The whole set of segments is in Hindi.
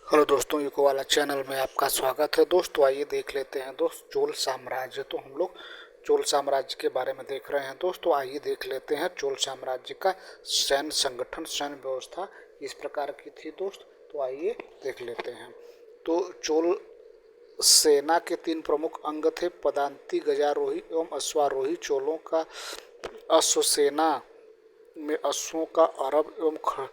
हेलो दोस्तों, यूको वाला चैनल में आपका स्वागत है। दोस्तों आइए देख लेते हैं चोल साम्राज्य। तो हम लोग चोल साम्राज्य के बारे में देख रहे हैं। दोस्तों आइए देख लेते हैं चोल साम्राज्य का सैन्य संगठन, सैन्य व्यवस्था इस प्रकार की थी दोस्त। तो आइए देख लेते हैं। तो चोल सेना के 3 प्रमुख अंग थे: पदांती, गजारोही एवं अश्वारोही। चोलों का अश्वसेना में अश्वों का अरब एवं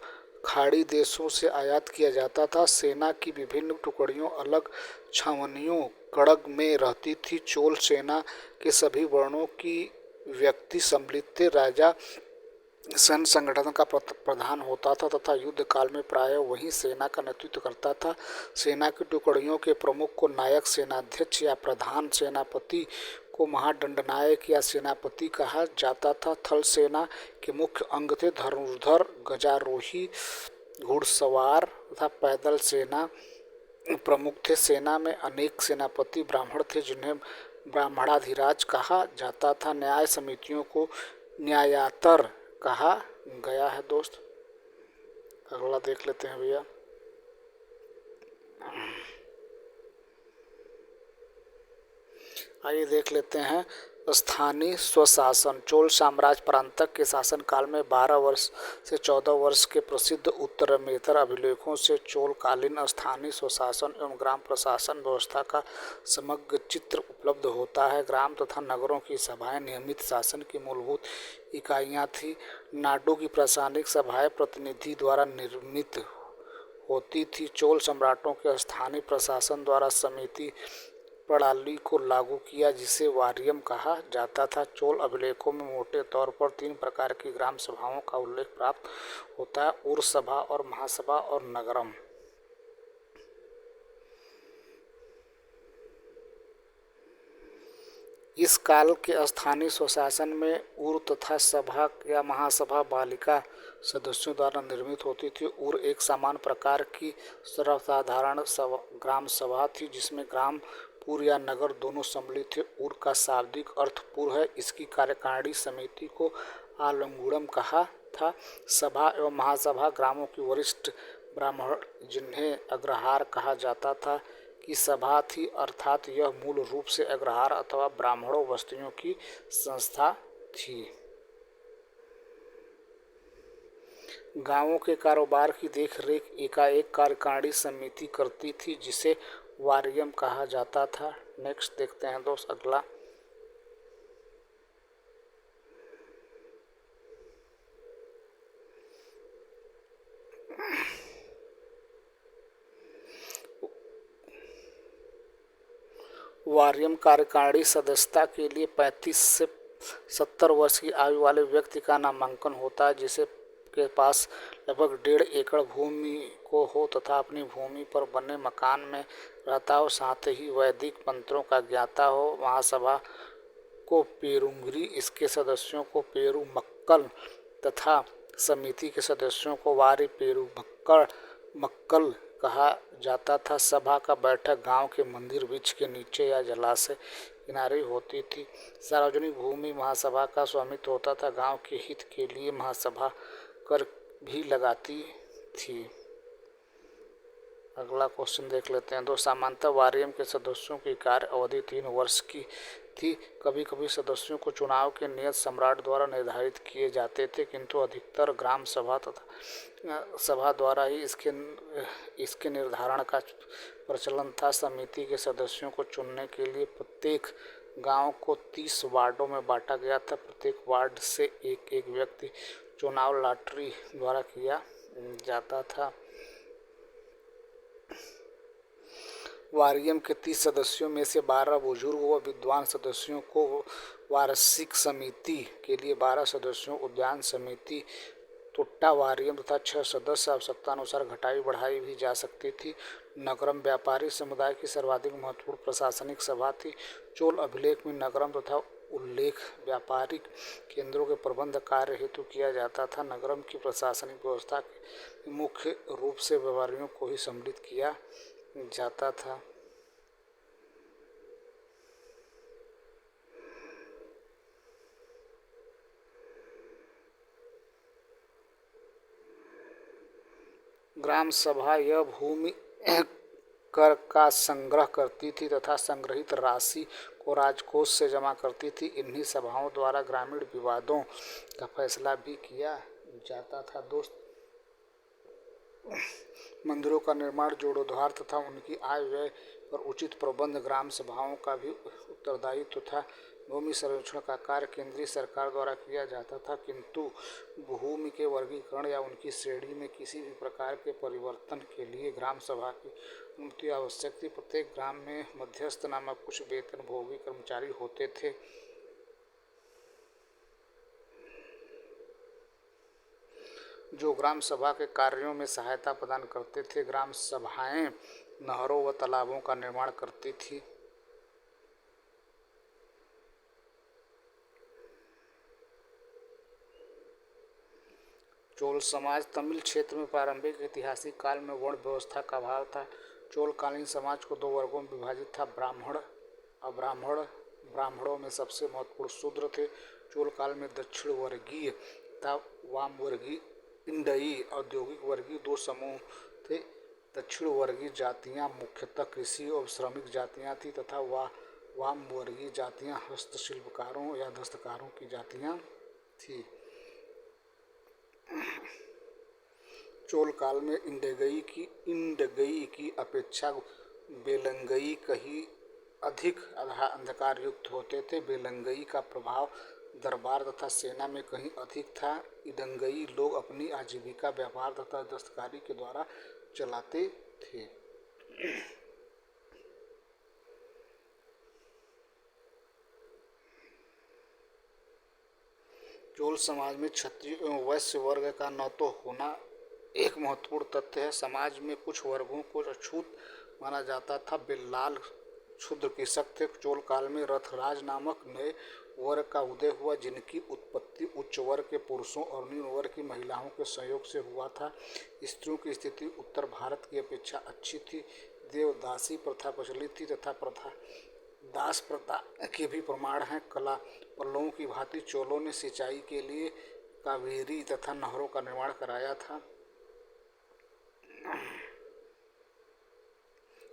खाड़ी देशों से आयात किया जाता था। सेना की विभिन्न टुकड़ियों अलग छावनियों कड़ग में रहती थी। चोल सेना के सभी वर्णों की व्यक्ति सम्मिलित थे। राजा सैन्य संगठन का प्रधान होता था तथा युद्ध काल में प्रायः वही सेना का नेतृत्व करता था। सेना की टुकड़ियों के प्रमुख को नायक, सेनाध्यक्ष या प्रधान, सेनापति को महादंडनायक या सेनापति कहा जाता था। थल सेना के मुख्य अंग थे धनुर्धर, गजारोही, घुड़सवार तथा पैदल सेना प्रमुख थे। सेना में अनेक सेनापति ब्राह्मण थे जिन्हें ब्राह्मणाधिराज कहा जाता था। न्याय समितियों को न्यायातर कहा गया है दोस्त। अगला देख लेते हैं भैया। आइए देख लेते हैं स्थानीय स्वशासन। चोल साम्राज्य परांतक के शासन काल में 12 वर्ष से 14 वर्ष के प्रसिद्ध उत्तरोत्तर अभिलेखों से चोलकालीन स्थानीय स्वशासन एवं ग्राम प्रशासन व्यवस्था का समग्र चित्र उपलब्ध होता है। ग्राम तथा नगरों की सभाएं नियमित शासन की मूलभूत इकाइयां थी। नाडों की प्रशासनिक सभाएं प्रतिनिधि द्वारा निर्मित होती थी। चोल सम्राटों के स्थानीय प्रशासन द्वारा समिति प्रणाली को लागू किया जिसे वारियम कहा जाता था। चोल अभिलेखों में मोटे तौर पर 3 प्रकार की ग्राम सभाओं का उल्लेख प्राप्त होता है: उर सभा और महासभा और नगरम। इस काल के स्थानीय स्वशासन में उर तथा सभा या महासभा बालिका सदस्यों द्वारा निर्मित होती थी। उर एक समान प्रकार की सर्वसाधारण ग्राम सभा थी जिसमें ग्राम, पुर या नगर दोनों सम्मिलित थे। उर का शाब्दिक अर्थ पुर है। इसकी कार्यकारिणी समिति को आलंगुड़म कहा था। सभा एवं महासभा ग्रामों की वरिष्ठ ब्राह्मण, जिन्हें अग्रहार कहा जाता था, की सभा थी, अर्थात यह मूल रूप से अग्रहार अथवा ब्राह्मणों बस्तियों की संस्था थी। गांवों के कारोबार की देखरेख एकाएक कार्यकारिणी समिति करती थी जिसे वारियम कहा जाता था। नेक्स्ट देखते हैं दोस्त अगला। वारियम कार्यकारिणी सदस्यता के लिए 35 से 70 वर्ष की आयु वाले व्यक्ति का नामांकन होता है जिसे के पास लगभग 1.5 एकड़ भूमि को हो तथा अपनी भूमि पर बने मकान में रहता हो, साथ ही वैदिक मंत्रों का ज्ञाता हो। महासभा को पेरुंगरी, इसके सदस्यों को पेरुमक्कल तथा समिति के सदस्यों को वारी पेरुमक्कल कहा जाता था। सभा का बैठक गांव के मंदिर, वृक्ष के नीचे या जलाशय किनारे होती थी। सार्वजनिक भूमि महासभा का स्वामित्व होता था। गांव के हित के लिए महासभा कर भी लगाती थी। अगला क्वेश्चन देख लेते हैं। सामान्यतः वारियम के सदस्यों की कार्य अवधि 3 वर्ष की थी। कभी कभी सदस्यों को चुनाव के नियत सम्राट द्वारा निर्धारित किए जाते थे, किंतु अधिकतर ग्राम सभा तथा सभा द्वारा ही इसके निर्धारण का प्रचलन था। समिति के सदस्यों को चुनने के लिए प्रत्येक गांव को 30 वार्डों में बांटा गया था। प्रत्येक वार्ड से एक एक व्यक्ति चुनाव लॉटरी द्वारा किया जाता था। वारियम के 30 सदस्यों में से 12 बुजुर्ग व विद्वान सदस्यों को वार्षिक समिति के लिए 12 सदस्यों उद्यान समिति टुट्टा वारियम तथा 6 सदस्य आवश्यकता अनुसार घटाई बढ़ाई भी जा सकती थी। नगरम व्यापारी समुदाय की सर्वाधिक महत्वपूर्ण प्रशासनिक सभा थी। चोल अभिलेख में नगरम तथा उल्लेख व्यापारिक केंद्रों के प्रबंध कार्य हेतु किया जाता था। नगरम की प्रशासनिक व्यवस्था के मुख्य रूप से व्यापारियों को ही सम्मिलित किया जाता था। ग्राम सभा यह भूमि कर का संग्रह करती थी तथा संग्रहित राशि को राजकोष से जमा करती थी। इन्हीं सभाओं द्वारा ग्रामीण विवादों का फैसला भी किया जाता था। दोस्त, मंदिरों का निर्माण, जीर्णोद्धार तथा उनकी आय व्यय पर उचित प्रबंध ग्राम सभाओं का भी उत्तरदायित्व था। भूमि सर्वेक्षण का कार्य केंद्रीय सरकार द्वारा किया जाता था, किंतु भूमि के वर्गीकरण या उनकी श्रेणी में किसी भी प्रकार के परिवर्तन के लिए ग्राम सभा की अनुमति आवश्यक थी। प्रत्येक ग्राम में मध्यस्थ नामक कुछ वेतनभोगी कर्मचारी होते थे, जो ग्राम सभा के कार्यों में सहायता प्रदान करते थे। ग्राम सभाएं नहरों व तालाबों का निर्माण करती थी। चोल समाज। तमिल क्षेत्र में प्रारंभिक ऐतिहासिक काल में वर्ण व्यवस्था का अभाव था। चोलकालीन समाज को दो वर्गों में विभाजित था, ब्राह्मण, अब्राह्मण। ब्राह्मणों में सबसे महत्वपूर्ण शूद्र थे। चोल काल में दक्षिण वर्गीय तथा वाम वर्गीय, इंडई औद्योगिक वर्गीय दो समूह थे। दक्षिण वर्गीय जातियां मुख्यतः कृषि और श्रमिक जातियां थीं तथा वाम वर्गीय जातियां हस्तशिल्पकारों या दस्तकारों की जातियां थीं। चोल काल में इंडगई की अपेक्षा बेलंगई कहीं अधिक अंधकार युक्त होते थे। बेलंगई का प्रभाव दरबार तथा सेना में कहीं अधिक था। इडंगई लोग अपनी आजीविका व्यापार तथा दस्तकारी के द्वारा चलाते थे। चोल समाज में क्षत्रिय एवं वैश्य वर्ग का न तो होना एक महत्वपूर्ण तथ्य है। समाज में कुछ वर्गों को अछूत माना जाता था। बेलाल क्षुद्र कृषक थे। चोल काल में रथराज नामक नए वर्ग का उदय हुआ, जिनकी उत्पत्ति उच्च वर्ग के पुरुषों और निम्न वर्ग की महिलाओं के संयोग से हुआ था। स्त्रियों की स्थिति उत्तर भारत की अपेक्षा अच्छी थी। देवदासी प्रथा प्रचलित थी तथा दास प्रथा के भी प्रमाण हैं। कला पल्लवों की भांति चोलों ने सिंचाई के लिए कावेरी तथा नहरों का निर्माण कराया था।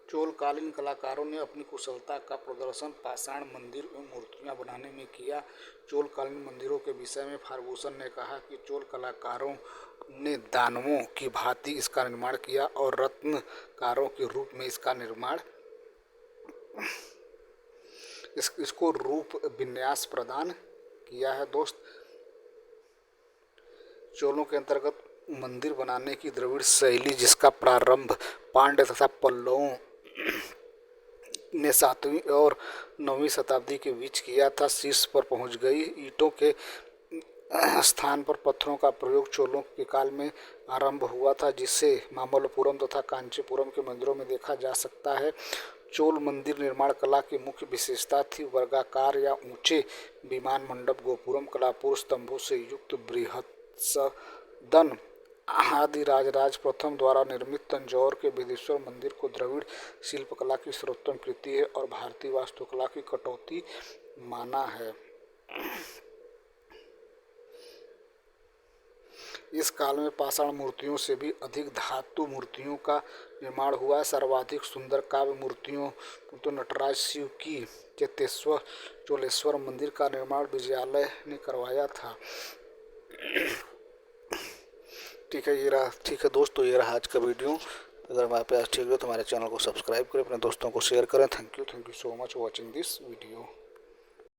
चोलकालीन कलाकारों ने अपनी कुशलता का प्रदर्शन पाषाण मंदिर एवं मूर्तियां बनाने में किया। चोलकालीन मंदिरों के विषय में फार्गुसन ने कहा कि चोल कलाकारों ने दानवों की भांति इसका निर्माण किया और रत्नकारों के रूप में इसका निर्माण इसको रूप विन्यास प्रदान किया है। दोस्त, चोलों के अंतर्गत मंदिर बनाने की द्रविड़ शैली, जिसका प्रारंभ पांड्य तथा पल्लवों ने 7वीं और 9वीं शताब्दी के बीच किया था, शीर्ष पर पहुंच गई। ईंटों के स्थान पर पत्थरों का प्रयोग चोलों के काल में आरंभ हुआ था, जिसे मामल्लपुरम तथा कांचीपुरम के मंदिरों में देखा जा सकता है। चोल मंदिर निर्माण कला की मुख्य विशेषता थी वर्गाकार या ऊंचे विमान मंडप, गोपुरम, कलापुर, स्तंभों से युक्त बृहत्सदन आदि। राजराज प्रथम द्वारा निर्मित तंजौर के बृहदीश्वर मंदिर को द्रविड़ शिल्पकला की सर्वोत्तम कृति है और भारतीय वास्तुकला की कटौती माना है। इस काल में पाषाण मूर्तियों से भी अधिक धातु मूर्तियों का निर्माण हुआ। सर्वाधिक सुंदर काव्य मूर्तियों तो नटराज, शिव की चेतेश्वर, चोलेश्वर मंदिर का निर्माण विजयालय ने करवाया था। ठीक है दोस्तों, ये रहा आज का वीडियो। अगर हमारे पास ठीक हो तो हमारे चैनल को सब्सक्राइब करें, अपने दोस्तों को शेयर करें। Thank you so much for watching this video.